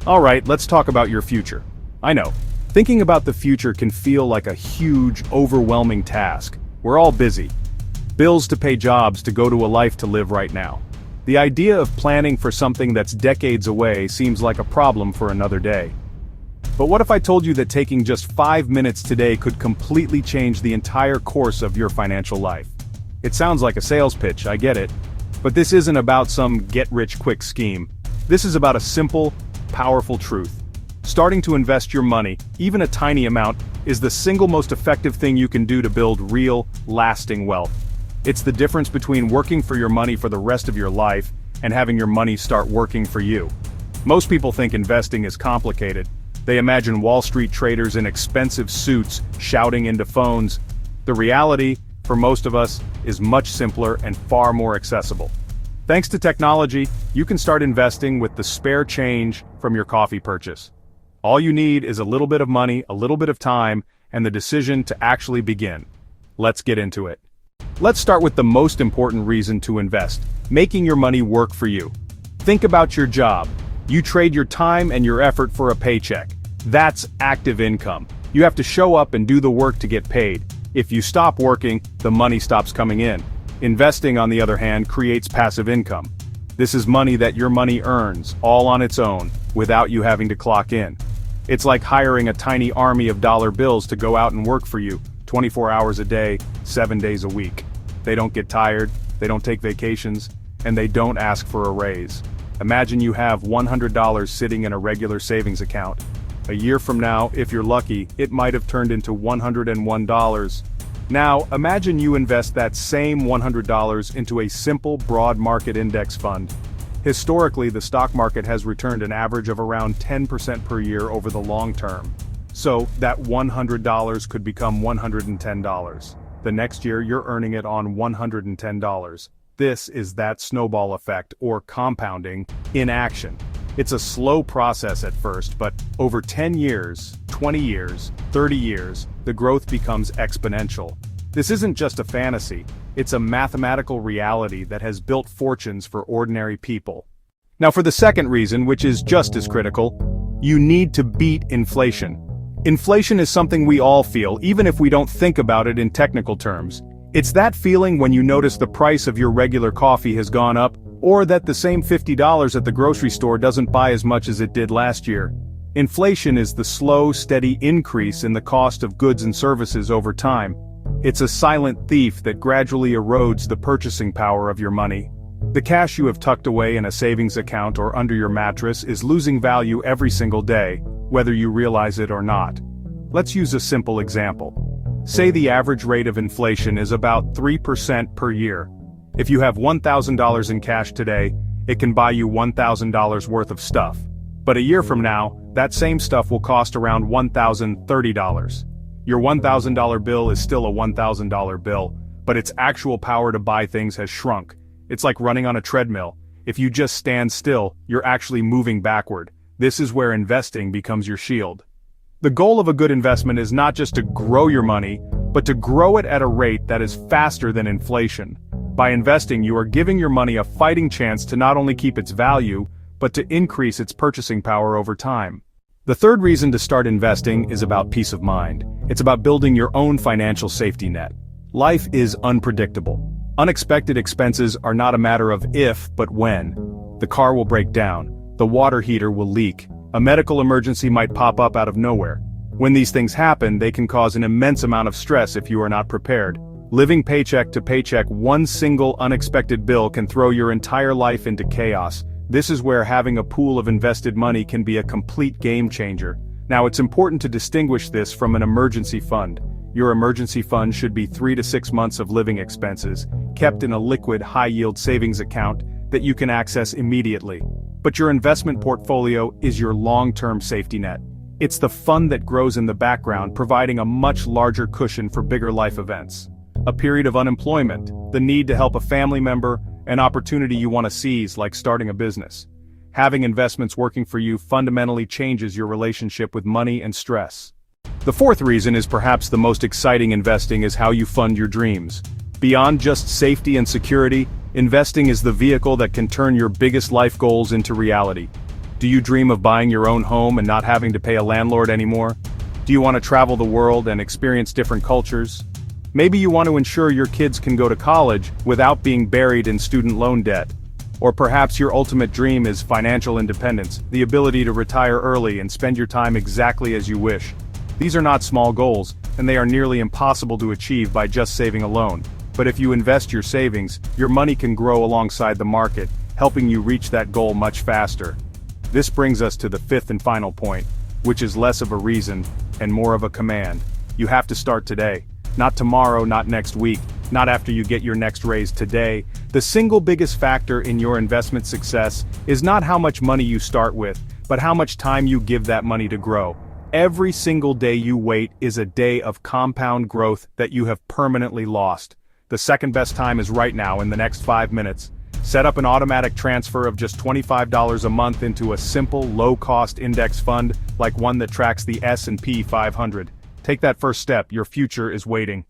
Alright, let's talk about your future. I know, thinking about the future can feel like a huge, overwhelming task. We're all busy. Bills to pay, jobs to go to, a life to live right now. The idea of planning for something that's decades away seems like a problem for another day. But what if I told you that taking just 5 minutes today could completely change the entire course of your financial life? It sounds like a sales pitch, I get it. But this isn't about some get-rich-quick scheme. This is about a simple, powerful truth. Starting to invest your money, even a tiny amount, is the single most effective thing you can do to build real, lasting wealth. It's the difference between working for your money for the rest of your life and having your money start working for you. Most people think investing is complicated. They imagine Wall Street traders in expensive suits shouting into phones. The reality, for most of us, is much simpler and far more accessible. Thanks to technology, you can start investing with the spare change from your coffee purchase. All you need is a little bit of money, a little bit of time, and the decision to actually begin. Let's get into it. Let's start with the most important reason to invest: making your money work for you. Think about your job. You trade your time and your effort for a paycheck. That's active income. You have to show up and do the work to get paid. If you stop working, the money stops coming in. Investing, on the other hand, creates passive income. This is money that your money earns, all on its own, without you having to clock in. It's like hiring a tiny army of dollar bills to go out and work for you, 24 hours a day, 7 days a week. They don't get tired, they don't take vacations, and they don't ask for a raise. Imagine you have $100 sitting in a regular savings account. A year from now, if you're lucky, it might have turned into $101. Now, imagine you invest that same $100 into a simple broad market index fund. Historically, the stock market has returned an average of around 10% per year over the long term. So, that $100 could become $110. The next year, you're earning it on $110. This is that snowball effect, or compounding, in action. It's a slow process at first, but over 10 years, 20 years, 30 years, the growth becomes exponential. This isn't just a fantasy, it's a mathematical reality that has built fortunes for ordinary people. Now for the second reason, which is just as critical, you need to beat inflation. Inflation is something we all feel, even if we don't think about it in technical terms. It's that feeling when you notice the price of your regular coffee has gone up, or that the same $50 at the grocery store doesn't buy as much as it did last year. Inflation is the slow, steady increase in the cost of goods and services over time. It's a silent thief that gradually erodes the purchasing power of your money. The cash you have tucked away in a savings account or under your mattress is losing value every single day, whether you realize it or not. Let's use a simple example. Say the average rate of inflation is about 3% per year. If you have $1,000 in cash today, it can buy you $1,000 worth of stuff. But a year from now, that same stuff will cost around $1,030. Your $1,000 bill is still a $1,000 bill, but its actual power to buy things has shrunk. It's like running on a treadmill. If you just stand still, you're actually moving backward. This is where investing becomes your shield. The goal of a good investment is not just to grow your money, but to grow it at a rate that is faster than inflation. By investing, you are giving your money a fighting chance to not only keep its value, but to increase its purchasing power over time. The third reason to start investing is about peace of mind. It's about building your own financial safety net. Life is unpredictable. Unexpected expenses are not a matter of if, but when. The car will break down. The water heater will leak. A medical emergency might pop up out of nowhere. When these things happen, they can cause an immense amount of stress if you are not prepared. Living paycheck to paycheck, one single unexpected bill can throw your entire life into chaos. This is where having a pool of invested money can be a complete game changer. Now, it's important to distinguish this from an emergency fund. Your emergency fund should be 3 to 6 months of living expenses, kept in a liquid, high-yield savings account that you can access immediately. But your investment portfolio is your long-term safety net. It's the fund that grows in the background, providing a much larger cushion for bigger life events. A period of unemployment, the need to help a family member, an opportunity you want to seize, like starting a business. Having investments working for you fundamentally changes your relationship with money and stress. The fourth reason is perhaps the most exciting: investing is how you fund your dreams. Beyond just safety and security, investing is the vehicle that can turn your biggest life goals into reality. Do you dream of buying your own home and not having to pay a landlord anymore? Do you want to travel the world and experience different cultures? Maybe you want to ensure your kids can go to college without being buried in student loan debt. Or perhaps your ultimate dream is financial independence, the ability to retire early and spend your time exactly as you wish. These are not small goals, and they are nearly impossible to achieve by just saving alone. But if you invest your savings, your money can grow alongside the market, helping you reach that goal much faster. This brings us to the fifth and final point, which is less of a reason and more of a command. You have to start today. Not tomorrow, not next week, not after you get your next raise. Today. The single biggest factor in your investment success is not how much money you start with, but how much time you give that money to grow. Every single day you wait is a day of compound growth that you have permanently lost. The second best time is right now, in the next 5 minutes. Set up an automatic transfer of just $25 a month into a simple, low-cost index fund like one that tracks the S&P 500. Take that first step, your future is waiting.